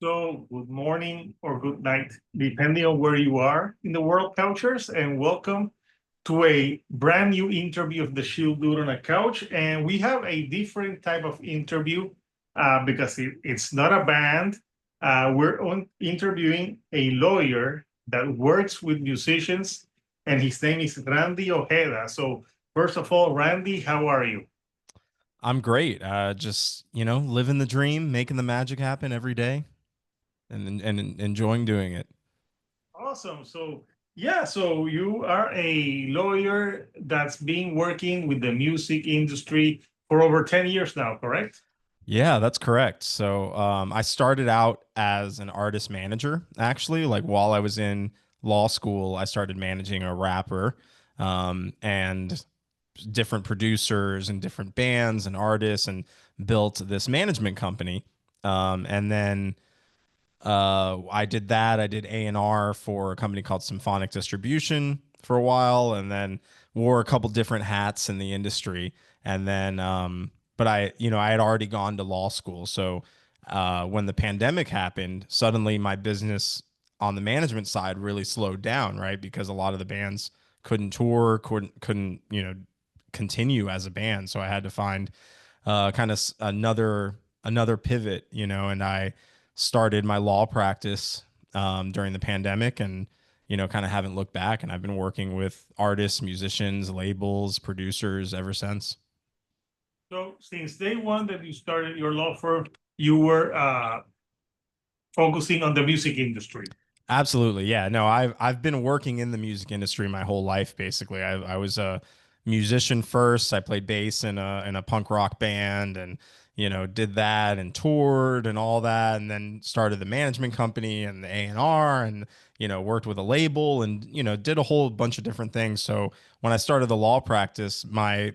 So, good morning or good night, depending on where you are in the world, couchers, and welcome to a brand new interview of the Shield Dude on a Couch. And we have a different type of interview because it's not a band. We're interviewing a lawyer that works with musicians, and his name is Randy Ojeda. So, first of all, Randy, how are you? I'm great. Just living the dream, making the magic happen every day, and enjoying doing it. Awesome. So you are a lawyer that's been working with the music industry for over 10 years now, correct? Yeah, that's correct. So I started out as an artist manager, actually. Like while I was in law school, I started managing a rapper, and different producers and different bands and artists, and built this management company. And then I did that. I did A&R for a company called Symphonic Distribution for a while, and then wore a couple different hats in the industry. And then, but I had already gone to law school. So when the pandemic happened, suddenly my business on the management side really slowed down, right? Because a lot of the bands couldn't tour, couldn't continue as a band. So I had to find kind of another pivot, and I started my law practice during the pandemic, and kind of haven't looked back. And I've been working with artists, musicians, labels, producers ever since. So since day one that you started your law firm, you were focusing on the music industry. Absolutely. Yeah. No, I've been working in the music industry my whole life basically. I was a musician first. I played bass in a punk rock band, and did that and toured and all that, and then started the management company and the A&R, and worked with a label, and did a whole bunch of different things. So when I started the law practice, my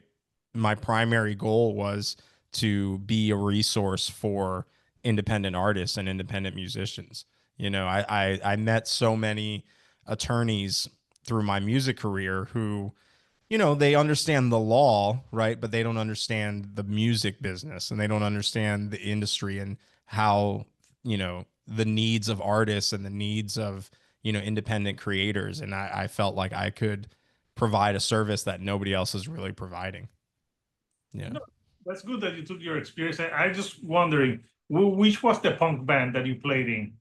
primary goal was to be a resource for independent artists and independent musicians. I met so many attorneys through my music career who, they understand the law, right? But they don't understand the music business, and they don't understand the industry and how, the needs of artists and the needs of, independent creators. And I felt like I could provide a service that nobody else is really providing. Yeah. No, that's good that you took your experience. I just wondering, which was the punk band that you played in?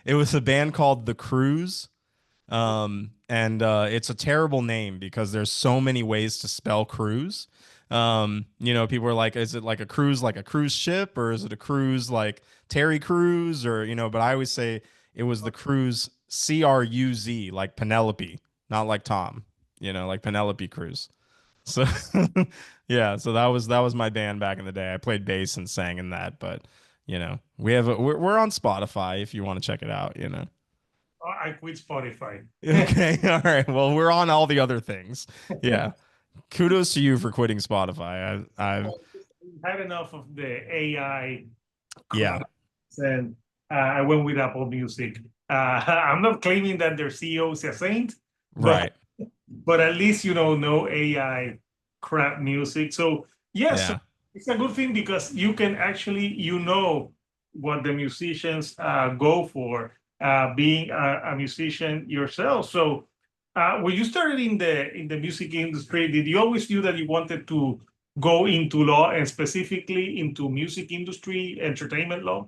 It was a band called The Cruise. And it's a terrible name because there's so many ways to spell cruise. People are like, is it like a cruise ship, or is it a cruise like Terry Crews, or but I always say it was the cruise, Cruz, like Penelope, not like Tom, like Penelope Cruz. So yeah, so that was my band back in the day. I played bass and sang in that, but we're on Spotify if you want to check it out. I quit Spotify. Okay. All right. Well, we're on all the other things. Yeah. Kudos to you for quitting Spotify. I've Had enough of the AI yeah. crap, and I went with Apple Music. I'm not claiming that their CEO is a saint, but Right. at least no AI crap music. So yes, Yeah. it's a good thing because you can actually what the musicians go for, being a musician yourself. So when you started in the music industry, did you always knew that you wanted to go into law and specifically into music industry, entertainment law?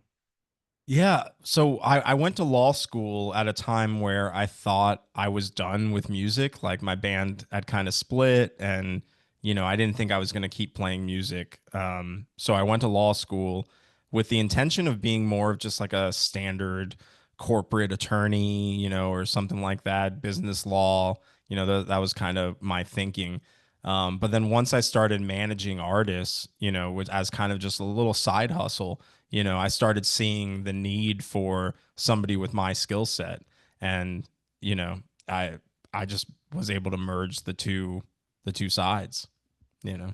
Yeah. So I went to law school at a time where I thought I was done with music. Like my band had kind of split, and, I didn't think I was going to keep playing music. So I went to law school with the intention of being more of just like a standard corporate attorney, or something like that, business law. That was kind of my thinking. But then once I started managing artists, as kind of just a little side hustle, I started seeing the need for somebody with my skill set. And, you know, I I just was able to merge the two sides, you know.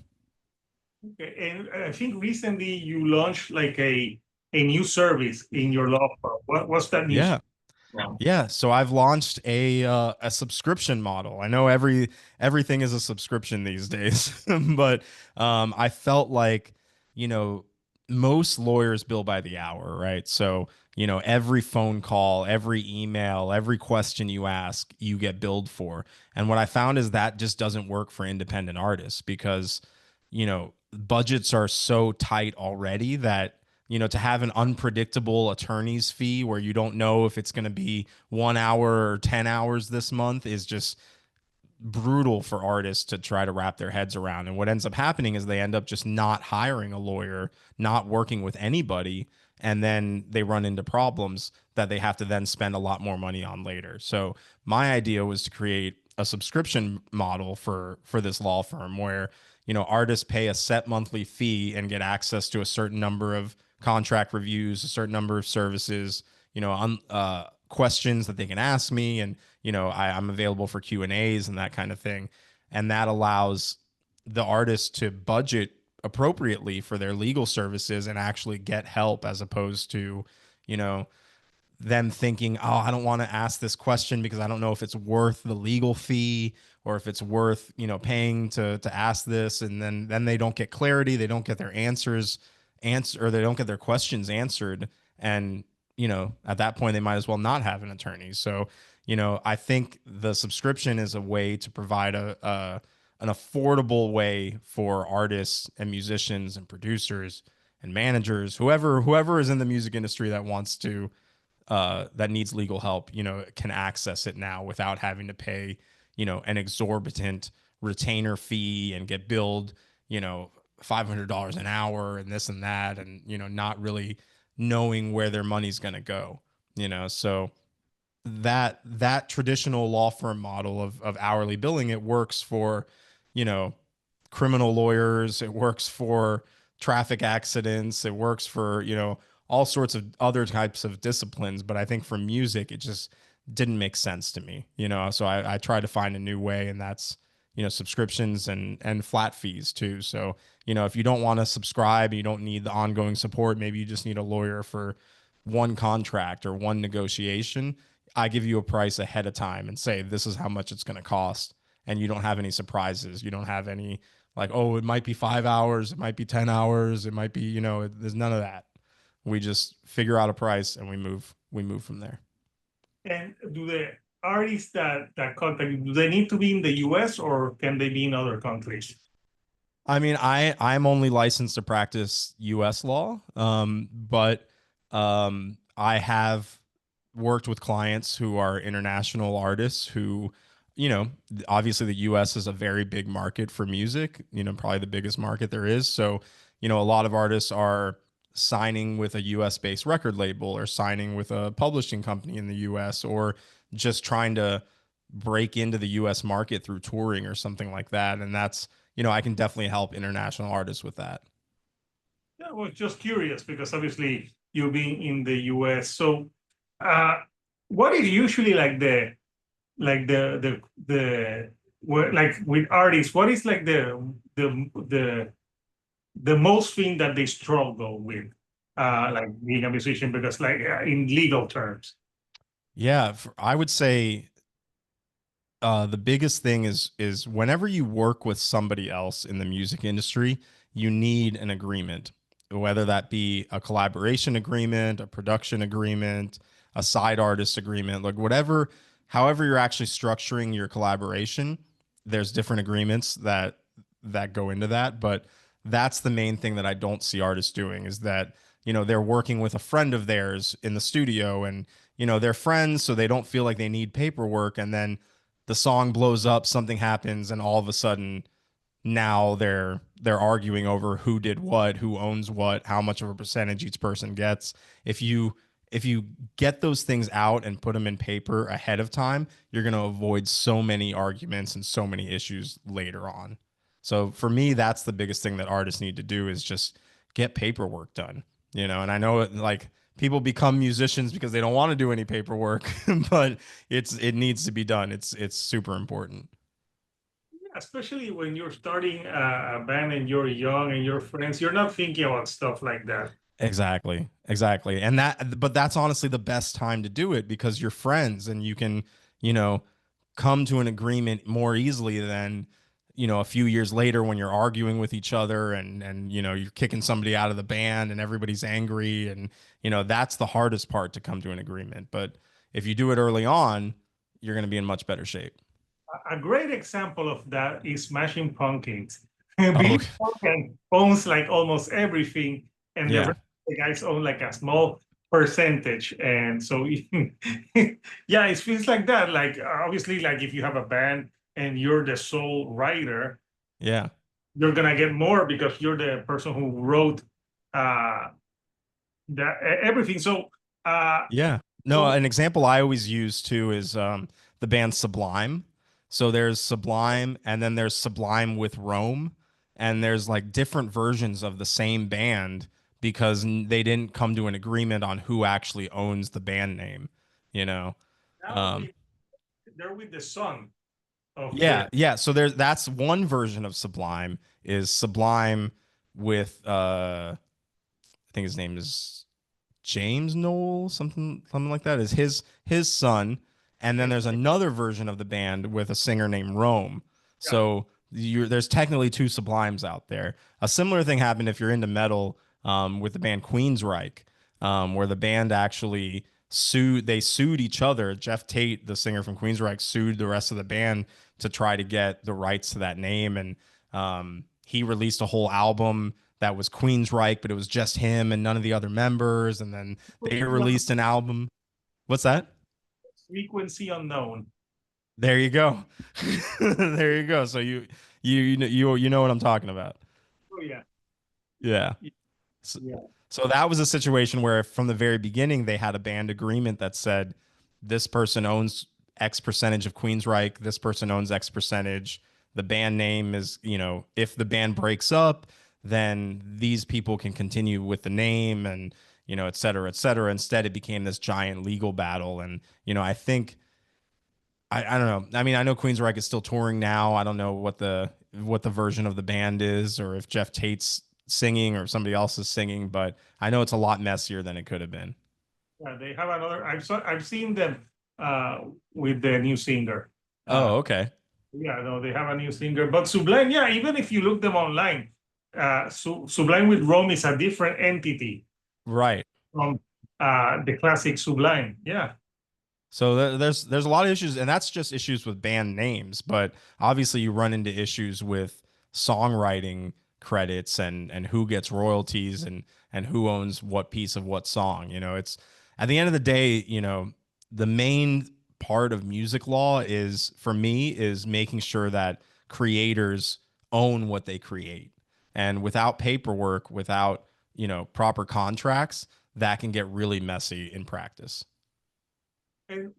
Okay, and I think recently you launched like a new service in your law firm. What's that new? Yeah. Yeah, so I've launched a subscription model. I know everything is a subscription these days, but I felt like, you know, most lawyers bill by the hour, right? So, every phone call, every email, every question you ask, you get billed for. And what I found is that just doesn't work for independent artists because, budgets are so tight already that, to have an unpredictable attorney's fee where you don't know if it's going to be 1 hour or 10 hours this month is just brutal for artists to try to wrap their heads around. And what ends up happening is they end up just not hiring a lawyer, not working with anybody, and then they run into problems that they have to then spend a lot more money on later. So my idea was to create a subscription model for this law firm where, artists pay a set monthly fee and get access to a certain number of contract reviews, a certain number of services, questions that they can ask me, and I'm available for Q&As and that kind of thing. And that allows the artist to budget appropriately for their legal services and actually get help, as opposed to, you know, them thinking, oh, I don't want to ask this question because I don't know if it's worth the legal fee or if it's worth, paying to ask this. And then they don't get clarity, they don't get their or they don't get their questions answered. And, at that point they might as well not have an attorney. So, I think the subscription is a way to provide an affordable way for artists and musicians and producers and managers, whoever is in the music industry that wants to that needs legal help, can access it now without having to pay, an exorbitant retainer fee and get billed, $500 an hour and this and that, and not really knowing where their money's going to go. So that traditional law firm model of hourly billing, it works for, you know, criminal lawyers, it works for traffic accidents, it works for, all sorts of other types of disciplines. But I think for music, it just didn't make sense to me, So I tried to find a new way, and that's, subscriptions and flat fees too. So, if you don't want to subscribe, you don't need the ongoing support, maybe you just need a lawyer for one contract or one negotiation. I give you a price ahead of time and say, this is how much it's going to cost. And you don't have any surprises. You don't have any like, oh, it might be 5 hours, it might be 10 hours, it might be, there's none of that. We just figure out a price and we move from there. And do the artists that contact you, do they need to be in the US or can they be in other countries? I mean, I'm only licensed to practice U.S. law, but I have worked with clients who are international artists who, obviously the U.S. is a very big market for music, probably the biggest market there is. So, a lot of artists are signing with a US based record label or signing with a publishing company in the US or just trying to break into the US market through touring or something like that. And that's, I can definitely help international artists with that. Yeah, I was just curious because obviously you being in the US. So uh what is usually like the like with artists, what is like the most thing that they struggle with like being a musician because like in legal terms? Yeah, I would say the biggest thing is whenever you work with somebody else in the music industry, you need an agreement, whether that be a collaboration agreement, a production agreement, a side artist agreement, like whatever, however you're actually structuring your collaboration, there's different agreements that go into that. But that's the main thing that I don't see artists doing is that, they're working with a friend of theirs in the studio and, they're friends, so they don't feel like they need paperwork. And then the song blows up, something happens, and all of a sudden now they're arguing over who did what, who owns what, how much of a percentage each person gets. If you get those things out and put them in paper ahead of time, you're going to avoid so many arguments and so many issues later on. So for me, that's the biggest thing that artists need to do is just get paperwork done, and I know like people become musicians because they don't want to do any paperwork, but it needs to be done. It's super important. Yeah, especially when you're starting a band and you're young and you're friends, you're not thinking about stuff like that. Exactly. Exactly. But that's honestly the best time to do it because you're friends and you can, you know, come to an agreement more easily than, a few years later when you're arguing with each other and you're kicking somebody out of the band and everybody's angry and that's the hardest part to come to an agreement. But if you do it early on, you're going to be in much better shape. A great example of that is Smashing Pumpkins. Oh, Billy Corgan owns like almost everything, and the yeah. rest of the guys own like a small percentage. And so, yeah, it feels like that. Like obviously, like if you have a band and you're the sole writer, Yeah. you're gonna get more because you're the person who wrote uh everything. So, uh, Yeah. No, so an example I always use too is the band Sublime. So there's Sublime and then there's Sublime with Rome and there's like different versions of the same band because they didn't come to an agreement on who actually owns the band name, you know. now Um they're with the son of yeah, the. yeah, so that's one version of Sublime is Sublime with I think his name is James Noel, something like that, is his son, and then there's another version of the band with a singer named Rome. Yeah. So there's technically two Sublimes out there. A similar thing happened if you're into metal with the band Queensryche, where the band actually sued each other. Jeff Tate, the singer from Queensryche, sued the rest of the band to try to get the rights to that name, and he released a whole album that was Queensryche, but it was just him and none of the other members. And then they released an album. What's that? Frequency unknown. There you go. There you go. So you know what I'm talking about. Oh yeah, Yeah. So, yeah. so that was a situation where from the very beginning they had a band agreement that said this person owns X percentage of Queensryche, this person owns X percentage. The band name is, if the band breaks up, then these people can continue with the name and, et cetera, et cetera. Instead, it became this giant legal battle. And, I think I don't know. I mean, I know Queensryche is still touring now. I don't know what the version of the band is, or if Jeff Tate's singing or somebody else is singing, but I know it's a lot messier than it could have been. Yeah, they have another. I've seen them uh, with the new singer. Uh, Oh, okay. yeah, no, they have a new singer. But Sublime, yeah, even if you look them online, Sublime with Rome is a different entity Right. from the classic Sublime. Yeah, So there's a lot of issues, and that's just issues with band names. But obviously, you run into issues with songwriting credits and who gets royalties and who owns what piece of what song. It's at the end of the day, the main part of music law is for me is making sure that creators own what they create, and without paperwork, without proper contracts, that can get really messy in practice. and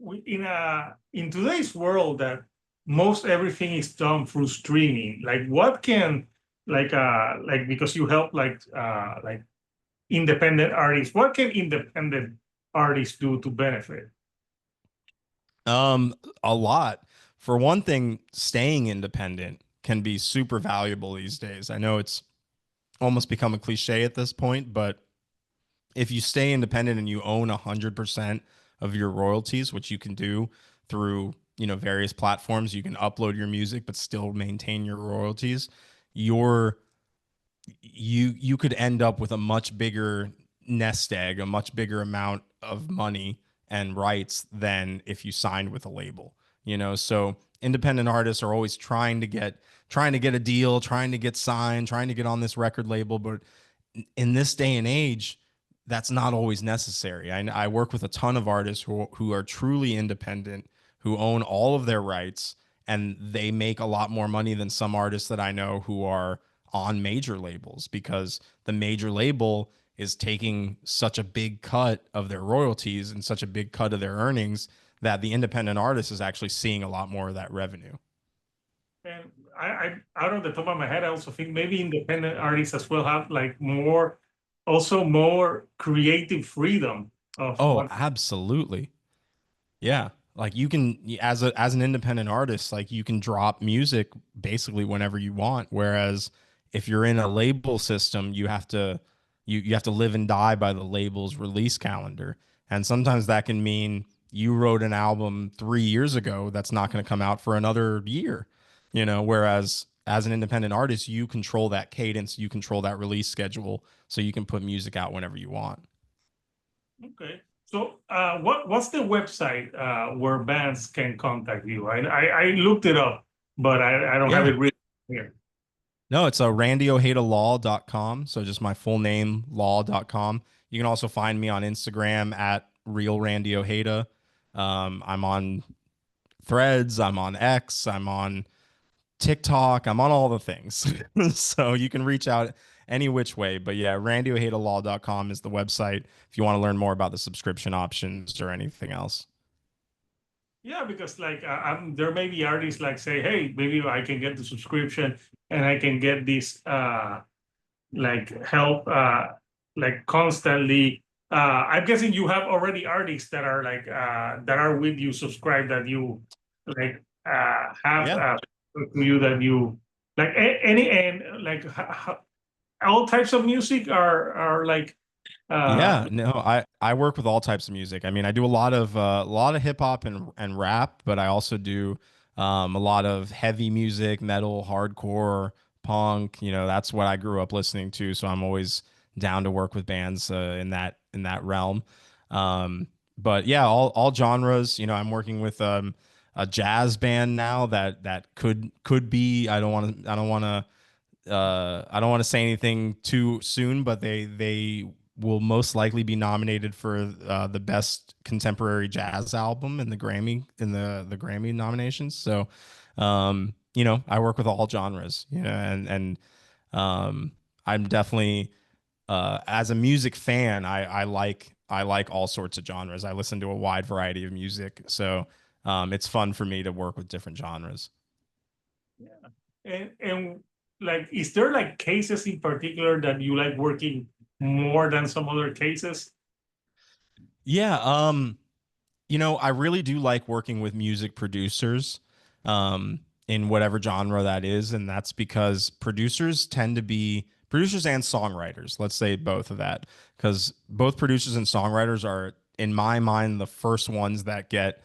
in today's world that most everything is done through streaming. Like, what can like because you help like independent artists, what can independent artists do to benefit? A lot. For one thing, staying independent can be super valuable these days. I know it's almost become a cliche at this point, but if you stay independent and you own 100% of your royalties, which you can do through, various platforms, you can upload your music but still maintain your royalties. You're you could end up with a much bigger nest egg, a much bigger amount of money and rights than if you signed with a label. So independent artists are always trying to get a deal, trying to get signed, trying to get on this record label, but in this day and age, that's not always necessary. I work with a ton of artists who are truly independent, who own all of their rights, and they make a lot more money than some artists that I know who are on major labels because the major label is taking such a big cut of their royalties and such a big cut of their earnings that the independent artist is actually seeing a lot more of that revenue. And out of the top of my head, I also think maybe independent artists as well have like more creative freedom of Oh, what. absolutely. Yeah. Like you can as an independent artist, like you can drop music basically whenever you want. Whereas if you're in a label system, you have to live and die by the label's release calendar. And sometimes that can mean you wrote an album 3 years ago that's not going to come out for another year. Whereas as an independent artist, you control that cadence, you control that release schedule, so you can put music out whenever you want. Okay. So, what's the website where bands can contact you? I looked it up, but I don't have Yeah. it written here. No, it's randyohedalaw.com. So just my full name, law.com. You can also find me on Instagram at real Randy Ojeda. I'm on Threads, I'm on X, I'm on TikTok, I'm on all the things. So you can reach out any which way. But yeah, randyohedalaw.com is the website if you want to learn more about the subscription options or anything else. Yeah, because like there may be artists like say, hey, maybe I can get the subscription and I can get this like help like constantly. I'm guessing you have already artists that are like that are with you, subscribe that you like have Yeah. to you that you like any and like all types of music are like Yeah, no, I work with all types of music. I mean, I do a lot of hip hop and rap, but I also do a lot of heavy music, metal, hardcore, punk. You know, that's what I grew up listening to. So I'm always down to work with bands in that realm. Um, but yeah, all genres. You know, I'm working with a jazz band now that could be. I don't want to say anything too soon, but they will most likely be nominated for the best contemporary jazz album in the Grammy nominations. So, you know, I work with all genres, you know, and I'm definitely as a music fan, I like all sorts of genres. I listen to a wide variety of music, so it's fun for me to work with different genres. yeah. And like is there like cases in particular that you like working more than some other cases? Yeah, you know, I really do like working with music producers in whatever genre that is. And that's because producers tend to be producers and songwriters. Let's say both of that, because both producers and songwriters are, in my mind, the first ones that get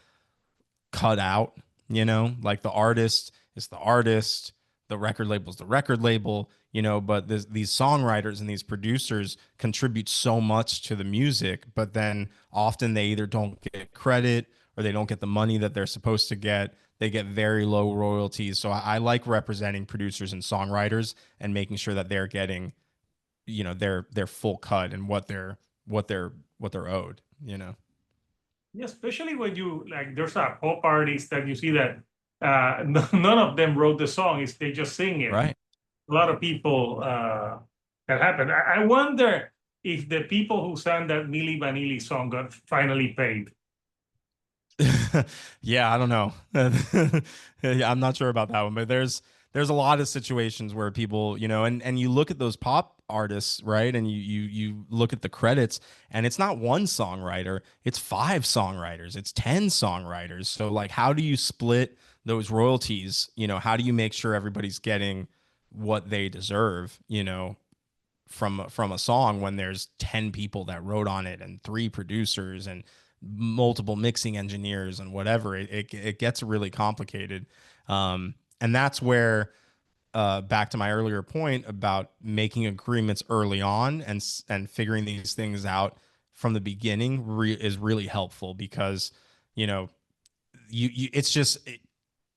cut out, you know, like the artist is the artist, the record label is the record label, you know, but these songwriters and these producers contribute so much to the music, but then often they either don't get credit or they don't get the money that they're supposed to get. They get very low royalties. So I like representing producers and songwriters and making sure that they're getting, you know, their full cut and what they're owed, you know. Yeah, especially when you like there's a pop artist that you see that none of them wrote the song, is they just sing it. Right. A lot of people that happened. I wonder if the people who sang that Milli Vanilli song got finally paid. Yeah, I don't know. Yeah, I'm not sure about that one, but there's a lot of situations where people, you know, and you look at those pop artists, right? And you look at the credits, and it's not one songwriter, it's five songwriters, it's 10 songwriters. So like, how do you split those royalties? You know, how do you make sure everybody's getting what they deserve, you know, from a song when there's 10 people that wrote on it and three producers and multiple mixing engineers and whatever. It gets really complicated. And that's where back to my earlier point about making agreements early on and figuring these things out from the beginning is really helpful because you know you it's just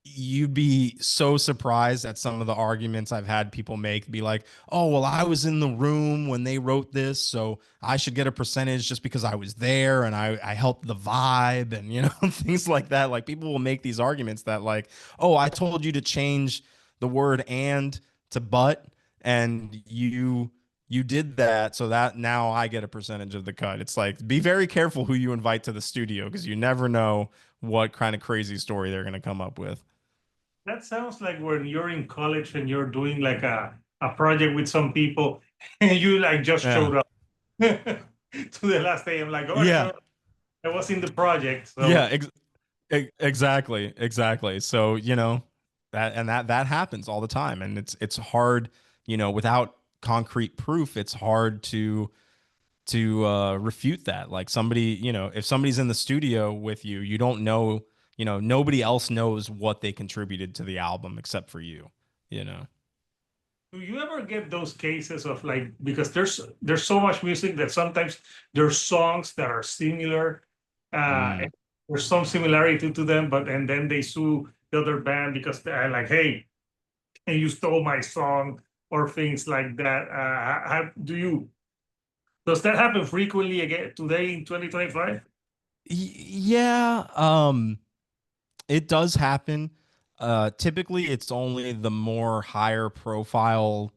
you'd be so surprised at some of the arguments I've had people make, be like, oh, well, I was in the room when they wrote this, so I should get a percentage just because I was there and I helped the vibe and, you know, things like that. Like people will make these arguments that, like, oh, I told you to change the word and to but, and you did that, so that now I get a percentage of the cut. It's like, be very careful who you invite to the studio because you never know what kind of crazy story they're going to come up with. That sounds like when you're in college and you're doing like a project with some people and you like just Yeah. showed up to the last day. I'm like, oh Yeah. no, I was in the project. Yeah, So exactly. Exactly. So, you know, that happens all the time and it's hard, you know, without concrete proof, it's hard to refute that. Like somebody, you know, if somebody's in the studio with you, you don't know, you know, nobody else knows what they contributed to the album except for you, you know. Do you ever get those cases of like, because there's so much music that sometimes there's songs that are similar, Mm. and there's some similarity to them, but and then they sue the other band because they're like, hey, and you stole my song or things like that. Do you does that happen frequently again today in 2025? Yeah, it does happen. Typically, it's only the more higher profile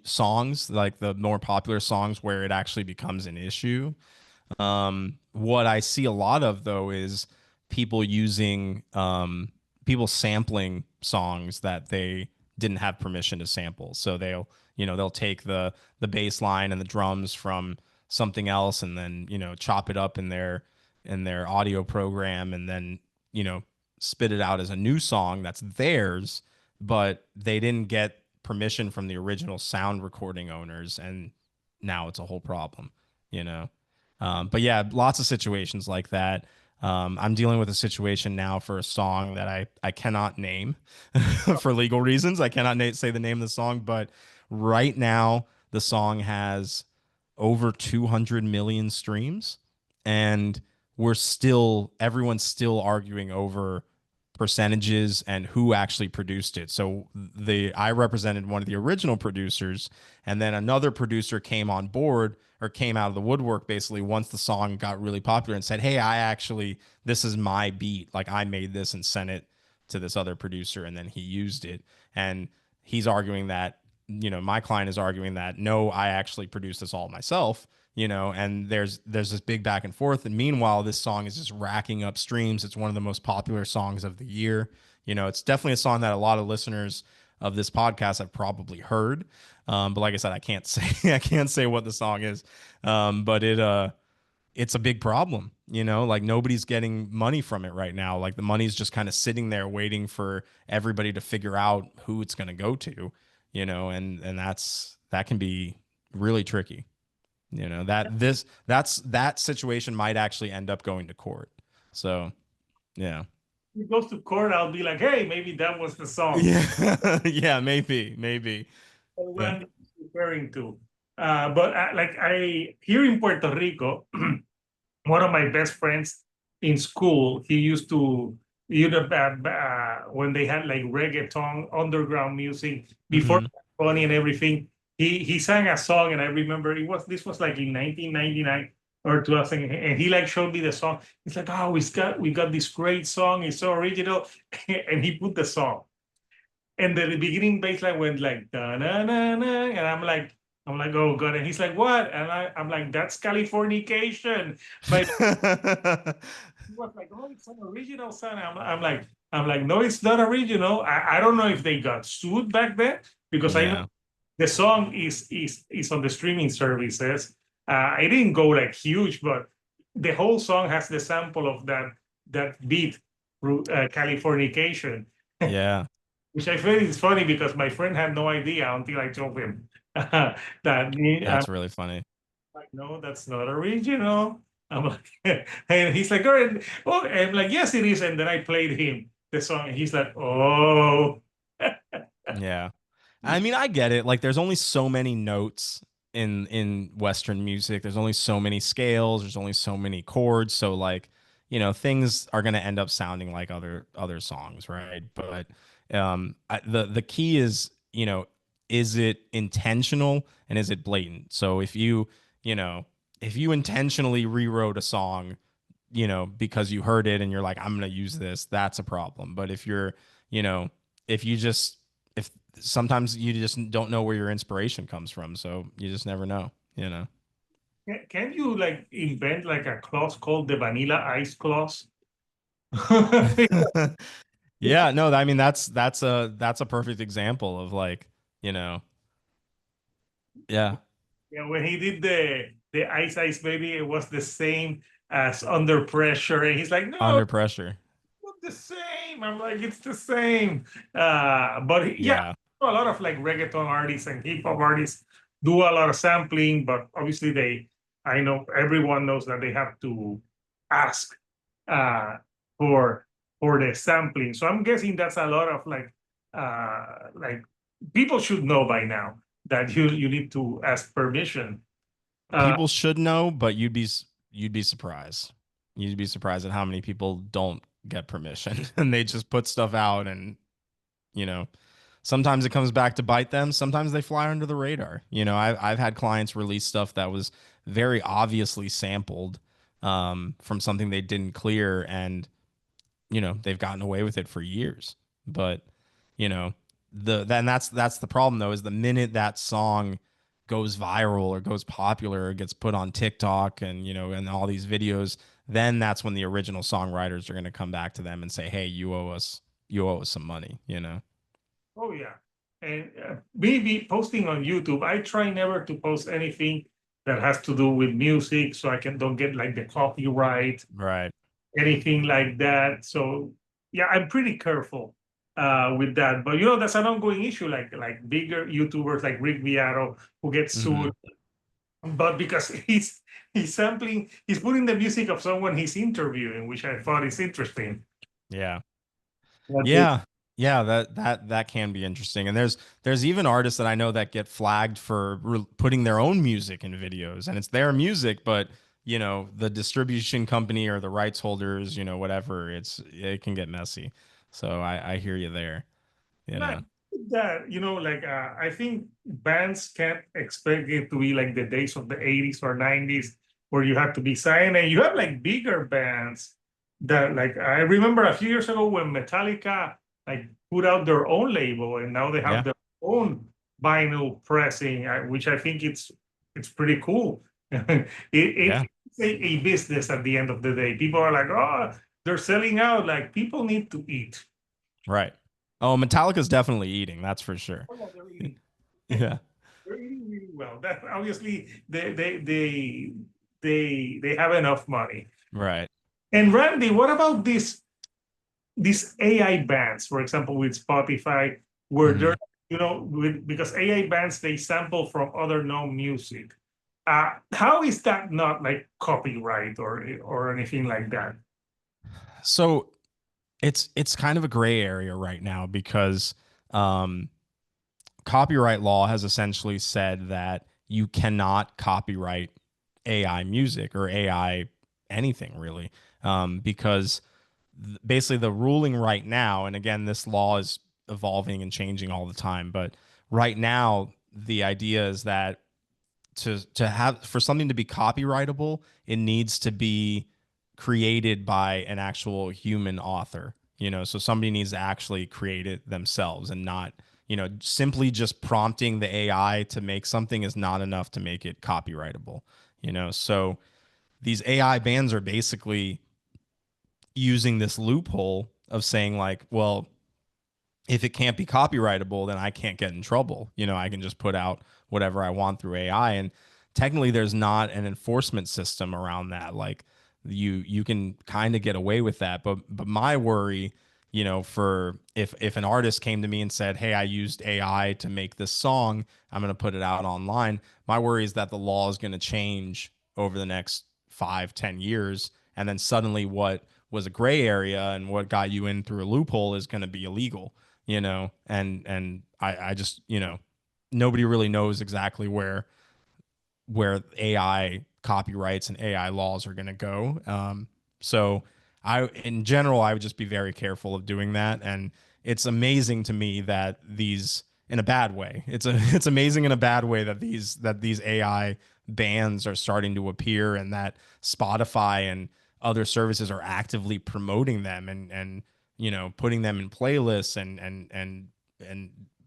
songs, like the more popular songs, where it actually becomes an issue. What I see a lot of though is people using people sampling songs that they didn't have permission to sample. So they'll take the bass line and the drums from something else and then, chop it up in their audio program and then, you know, spit it out as a new song that's theirs, but they didn't get permission from the original sound recording owners, and now it's a whole problem, you know. But yeah, lots of situations like that. I'm dealing with a situation now for a song that I cannot name for legal reasons. I cannot say the name of the song, but right now the song has over 200 million streams, and everyone's still arguing over percentages and who actually produced it. So I represented one of the original producers, and then another producer came on board or came out of the woodwork basically once the song got really popular and said, "Hey, this is my beat. Like I made this and sent it to this other producer, and then he used it." And he's arguing that, my client is arguing that no, I actually produced this all myself. And there's this big back and forth, and meanwhile this song is just racking up streams. It's one of the most popular songs of the year. It's definitely a song that a lot of listeners of this podcast have probably heard. But like I said, I can't say I can't say what the song is. But it's a big problem. Like nobody's getting money from it right now. Like the money's just kind of sitting there waiting for everybody to figure out who it's going to go to. And that can be really tricky. That situation might actually end up going to court. So yeah. If it goes to court, I'll be like, hey, maybe that was the song Yeah. Yeah, maybe. that Yeah. Randy is referring to. But like I here in Puerto Rico, one of my best friends in school, he used to, when they had like reggaeton, underground music before Hmm. Funny and everything, he sang a song, and I remember this was like in 1999 or 2000, and he like showed me the song. He's like, oh, we got this great song, it's so original, and he put the song. And the beginning bass line went like da na na na, and I'm like, oh god. And he's like, what? And I'm like, that's Californication. But he was like, oh, it's an original song. I'm like, no, it's not original. I don't know if they got sued back then, because I know Yeah. the song is on the streaming services. It didn't go like huge, but the whole song has the sample of that beat, Californication, Yeah. which I feel is funny because my friend had no idea until I told him that me. I'm That's really funny. like, no, that's not original. I'm like, and he's like, all right, oh, and I'm like, yes, it is. And then I played him the song, and he's like, oh, Yeah. I mean, I get it. Like there's only so many notes in Western music. There's only so many scales, there's only so many chords. So like, things are gonna end up sounding like other songs, right? But the key is, is it intentional and is it blatant? So you know, if you intentionally rewrote a song, because you heard it and you're like, I'm gonna use this, that's a problem. But you know, if you just if sometimes you just don't know where your inspiration comes from, so you just never know. can you like invent like a clause called the Vanilla Ice clause? Yeah, no, I mean that's a perfect example of like, you know, yeah, Yeah, when he did the Ice Ice Baby, it was the same as Under Pressure, and he's like, no, under pressure. not the same. I'm like, it's the same. Yeah, Yeah, a lot of like reggaeton artists and hip hop artists do a lot of sampling, but obviously I know everyone knows that they have to ask uh, for the sampling. So I'm guessing that's a lot of like people should know by now that you need to ask permission. Uh, People should know, but you'd be surprised. You'd be surprised at how many people don't get permission and they just put stuff out and you know, sometimes it comes back to bite them. Sometimes they fly under the radar. I've had clients release stuff that was very obviously sampled from something they didn't clear, and they've gotten away with it for years. But you know, then that's the problem though, is the minute that song goes viral or goes popular or gets put on TikTok and and all these videos, then that's when the original songwriters are going to come back to them and say, "Hey, you owe us some money." oh yeah, and maybe posting on YouTube. I try never to post anything that has to do with music, so I can don't get like the copyright, Right. anything like that. So yeah, I'm pretty careful with that. But that's an ongoing issue. Like bigger YouTubers like Rick Beato who gets Hmm. sued, but because he's putting the music of someone he's interviewing, which I thought is interesting. Yeah. That they, Yeah. Yeah, that can be interesting. And there's even artists that I know that get flagged for putting their own music in videos, and it's their music, but the distribution company or the rights holders, whatever, it can get messy. So I hear you there, you Not know. that, like I think bands can't expect it to be like the days of the 80s or 90s where you have to be signed, and you have like bigger bands that, like, I remember a few years ago when Metallica like put out their own label and now they have Yeah. their own vinyl pressing, which I think it's pretty cool. Yeah. It's a business at the end of the day. People are like, oh, they're selling out. Like, people need to eat. Right. Oh, Metallica's definitely eating, that's for sure. Oh, yeah, they're eating. Yeah. They're eating really well. That obviously they have enough money. Right. And Randy, what about these AI bands, for example, with Spotify, where they're Hmm. because AI bands they sample from other known music. How is that not like copyright or anything like that? So it's kind of a gray area right now because um copyright law has essentially said that you cannot copyright AI music or AI anything really, because basically the ruling right now, and again, this law is evolving and changing all the time, but right now the idea is that to have for something to be copyrightable, it needs to be created by an actual human author. So somebody needs to actually create it themselves and not, simply just prompting the AI to make something is not enough to make it copyrightable. So these AI bans are basically using this loophole of saying like, well, if it can't be copyrightable, then I can't get in trouble. I can just put out whatever I want through AI. And technically there's not an enforcement system around that. Like you can kind of get away with that. But my worry, for if an artist came to me and said, "Hey, I used AI to make this song, I'm going to put it out online." My worry is that the law is going to change over the next 5, 10 years. And then suddenly what was a gray area and what got you in through a loophole is going to be illegal. And I just, nobody really knows exactly where AI copyrights and AI laws are going to go. So in general, I would just be very careful of doing that. And it's amazing to me that in a bad way, it's amazing in a bad way that these AI bans are starting to appear, and that Spotify and other services are actively promoting them and putting them in playlists and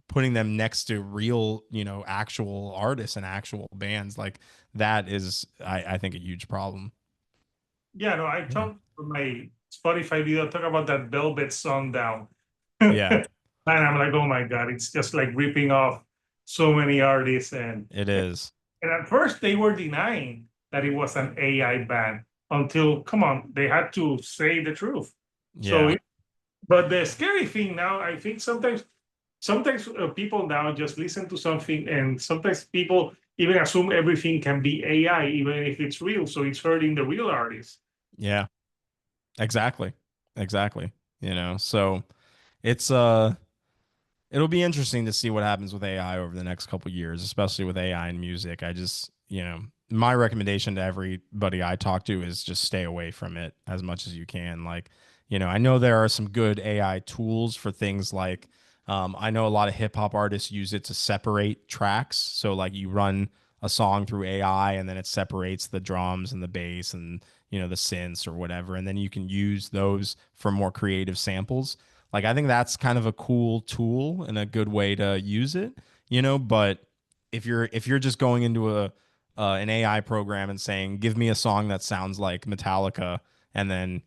putting them next to real, actual artists and actual bands. Like that is, I think, a huge problem. Yeah, no, I Yeah. talked for my Spotify video, talk about that Velvet song down. Yeah, And I'm like, oh my God, it's just like ripping off so many artists. it is. And at first they were denying that it was an AI band until, come on, they had to say the truth. So, Yeah. but the scary thing now, I think sometimes people now just listen to something, and sometimes people even assume everything can be AI, even if it's real. So it's hurting the real artists. Yeah. Exactly. Exactly. So it's it'll be interesting to see what happens with AI over the next couple years, especially with AI and music. I just, my recommendation to everybody I talk to is just stay away from it as much as you can. Like, I know there are some good AI tools for things like, I know a lot of hip hop artists use it to separate tracks. So, like, you run a song through AI and then it separates the drums and the bass and, the synths or whatever. And then you can use those for more creative samples. Like, I think that's kind of a cool tool and a good way to use it, but if you're just going into an AI program and saying, "Give me a song that sounds like Metallica," and then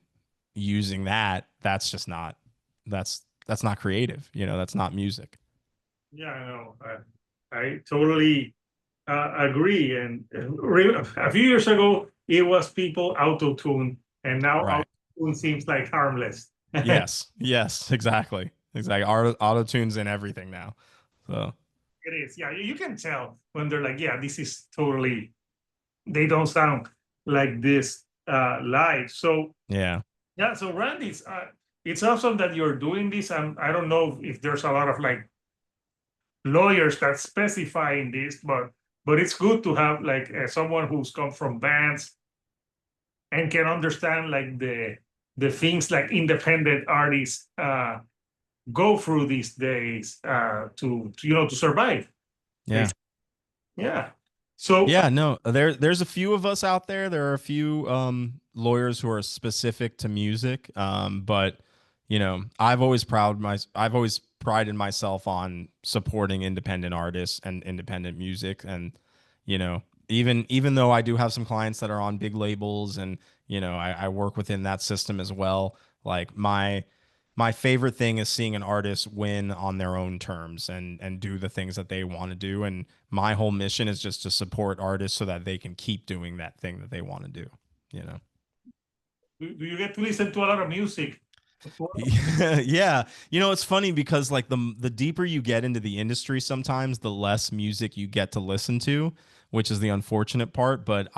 using that, that's not creative. That's not music. Yeah, I know. I totally agree. And a few years ago, it was people auto tune, and now auto Right. tune seems like harmless. It Yes. Yes. Exactly. Exactly. Auto tunes in everything now. So is. Yeah, you can tell when they're like, yeah, this is totally, they don't sound like this live. So, yeah. yeah, so Randy, it's awesome that you're doing this. And I don't know if there's a lot of like lawyers that specify in this, but it's good to have like someone who's come from bands and can understand like the things like independent artists go through these days to to survive. Yeah. Basically. Yeah. So Yeah, no, there's a few of us out there. There are a few lawyers who are specific to music, but I've always prided myself on supporting independent artists and independent music, and even though I do have some clients that are on big labels, and I work within that system as well. Like my favorite thing is seeing an artist win on their own terms and do the things that they want to do. And my whole mission is just to support artists so that they can keep doing that thing that they want to do, you know. do you get to listen to a lot of music as well? Yeah. It's funny because like the deeper you get into the industry sometimes the less music you get to listen to, which is the unfortunate part, but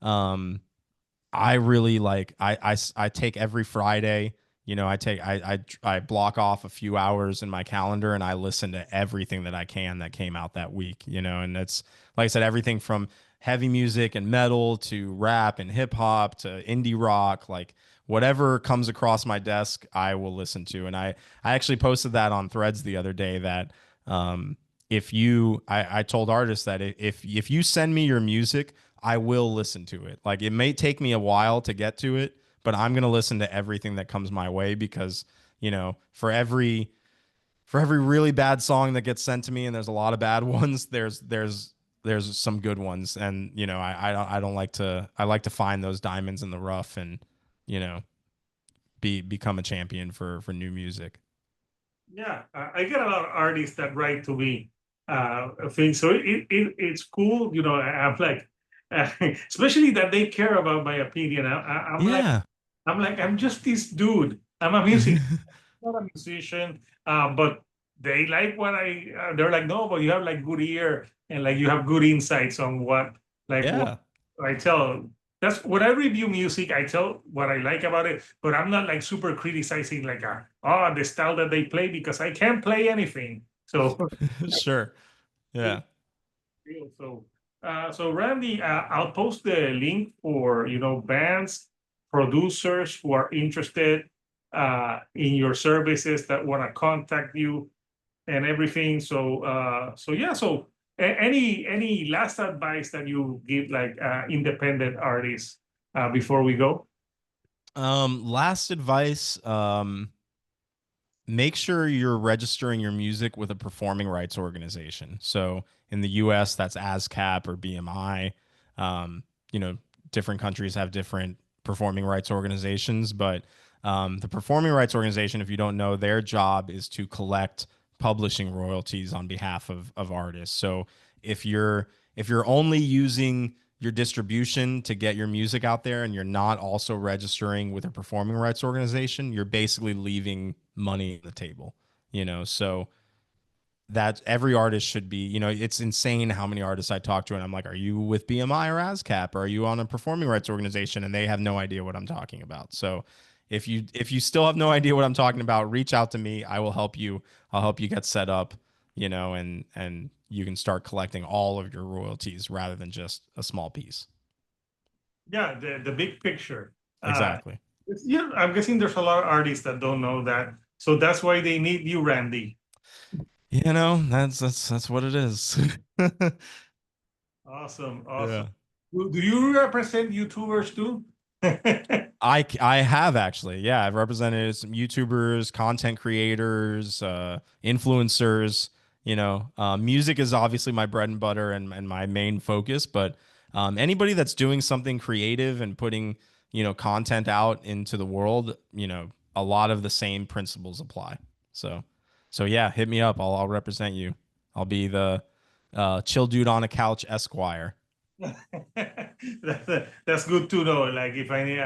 um I really like I take every Friday, I block off a few hours in my calendar and I listen to everything that I can that came out that week, and it's like I said, everything from heavy music and metal to rap and hip hop to indie rock, like whatever comes across my desk, I will listen to. And I actually posted that on Threads the other day that I told artists that if you send me your music, I will listen to it. Like it may take me a while to get to it, but I'm gonna listen to everything that comes my way because for every really bad song that gets sent to me, and there's a lot of bad ones, there's some good ones, and I don't like to I like to find those diamonds in the rough and you know become a champion for new music. Yeah, I get a lot of artists that write to me things. So it's cool, I'm like, especially that they care about my opinion. Yeah. I'm like, I'm just this dude. I'm a music, not a musician, but they like what they're like, no, but you have like good ear and like you have good insights on what Yeah. I tell. That's when I review music, I tell what I like about it, but I'm not like super criticizing like, the style that they play because I can't play anything. So, Sure. Yeah. so, so Randy, I'll post the link for bands, producers who are interested in your services that want to contact you and everything. So, so yeah. So, any last advice that you give like independent artists before we go? Last advice, make sure you're registering your music with a performing rights organization. So in the US, that's ASCAP or BMI. Um, you know, different countries have different performing rights organizations, but the performing rights organization, if you don't know, their job is to collect publishing royalties on behalf of artists. So if you're only using your distribution to get your music out there and you're not also registering with a performing rights organization, you're basically leaving money on the table, so that every artist should be, it's insane how many artists I talk to and I'm like, are you with BMI or ASCAP? Or are you on a performing rights organization? And they have no idea what I'm talking about. So if you still have no idea what I'm talking about, reach out to me. I will help you. I'll help you get set up, and you can start collecting all of your royalties rather than just a small piece. Yeah, the big picture. Uh, Exactly. yeah, I'm guessing there's a lot of artists that don't know that. So that's why they need you, Randy. That's what it is. Awesome, awesome. Yeah. Do you represent YouTubers too? I have actually. Yeah, I've represented some YouTubers, content creators, influencers. Music is obviously my bread and butter and my main focus, but anybody that's doing something creative and putting, content out into the world, a lot of the same principles apply. So, so yeah, hit me up. I'll represent you. I'll be the chill dude on a couch Esquire. That's good to know. Like if I need,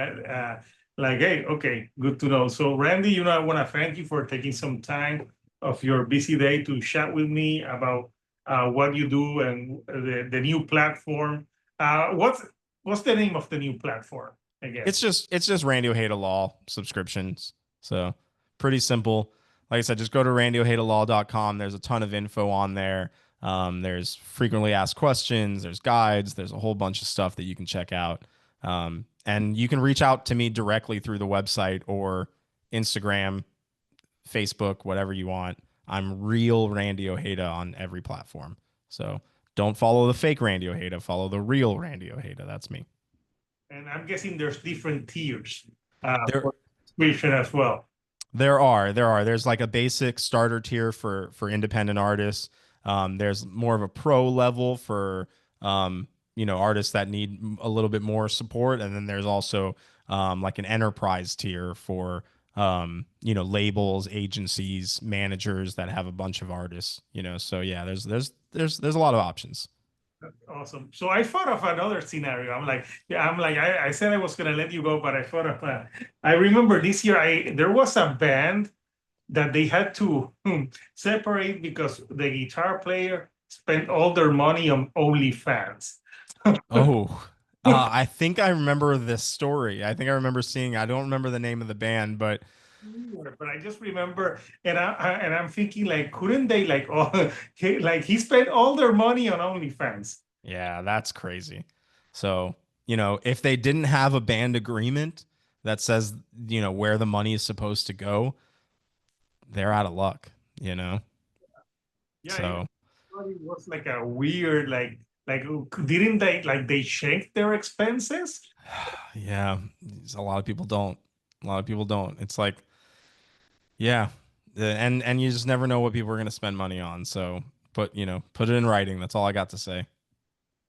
like, hey, okay, good to know. So Randy, I want to thank you for taking some time of your busy day to chat with me about what you do and the new platform. What's the name of the new platform again? It's just Randy Ojeda Law subscriptions. So pretty simple. Like I said, just go to randyojedalaw.com. There's a ton of info on there. There's frequently asked questions, there's guides, there's a whole bunch of stuff that you can check out. And you can reach out to me directly through the website or Instagram, Facebook, whatever you want. I'm real Randy Ojeda on every platform. So don't follow the fake Randy Ojeda, follow the real Randy Ojeda. That's me. And I'm guessing there's different tiers There for subscription as well. there's like a basic starter tier for independent artists. There's more of a pro level for artists that need a little bit more support, and then there's also like an enterprise tier for labels, agencies, managers that have a bunch of artists. So yeah, there's a lot of options. Awesome. So I thought of another scenario. I said I was gonna let you go, but I thought of I remember this year there was a band that they had to separate because the guitar player spent all their money on OnlyFans. Oh, I think I remember this story. I think I remember seeing. I don't remember the name of the band, but But I just remember, and I'm thinking like, couldn't they like, oh, he spent all their money on OnlyFans. yeah, that's crazy. So, if they didn't have a band agreement that says, where the money is supposed to go, they're out of luck, you know? Yeah, So, it was like a weird like didn't they shank their expenses? yeah, a lot of people don't. A lot of people don't. It's like, yeah, and you just never know what people are going to spend money on. So, put it in writing. That's all I got to say.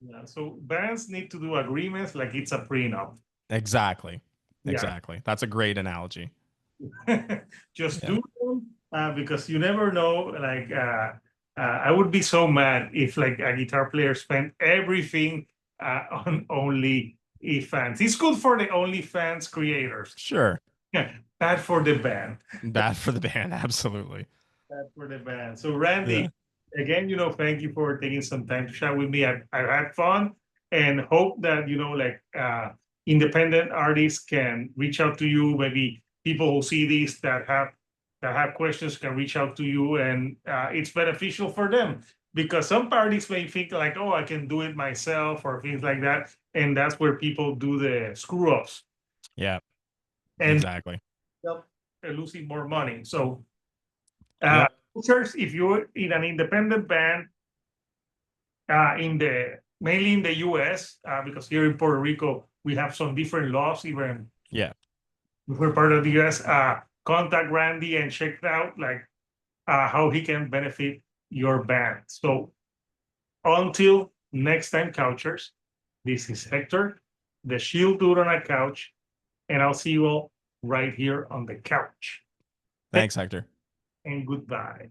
Yeah, so bands need to do agreements like it's a prenup. Exactly. Yeah, Exactly. That's a great analogy. just Yeah. do them because you never know. Like I would be so mad if like a guitar player spent everything on OnlyFans. It's good for the OnlyFans creators. Sure. Yeah, bad for the band. Bad for the band. Absolutely. That for the band. So Randy, Yeah. again, thank you for taking some time to chat with me. I've had fun and hope that, like independent artists can reach out to you. Maybe people who see this that have questions can reach out to you and it's beneficial for them because some parties may think like, oh, I can do it myself or things like that. And that's where people do the screw ups Yeah. and Exactly. they're losing more money. So Yep. Search if you're in an independent band mainly in the US, because here in Puerto Rico we have some different laws, even Yeah. if we're part of the US. Contact Randy and check out like how he can benefit your band. So until next time, couchers, this is Hector, the shield dude on a couch, and I'll see you all right here on the couch. Thanks, Hector. And goodbye.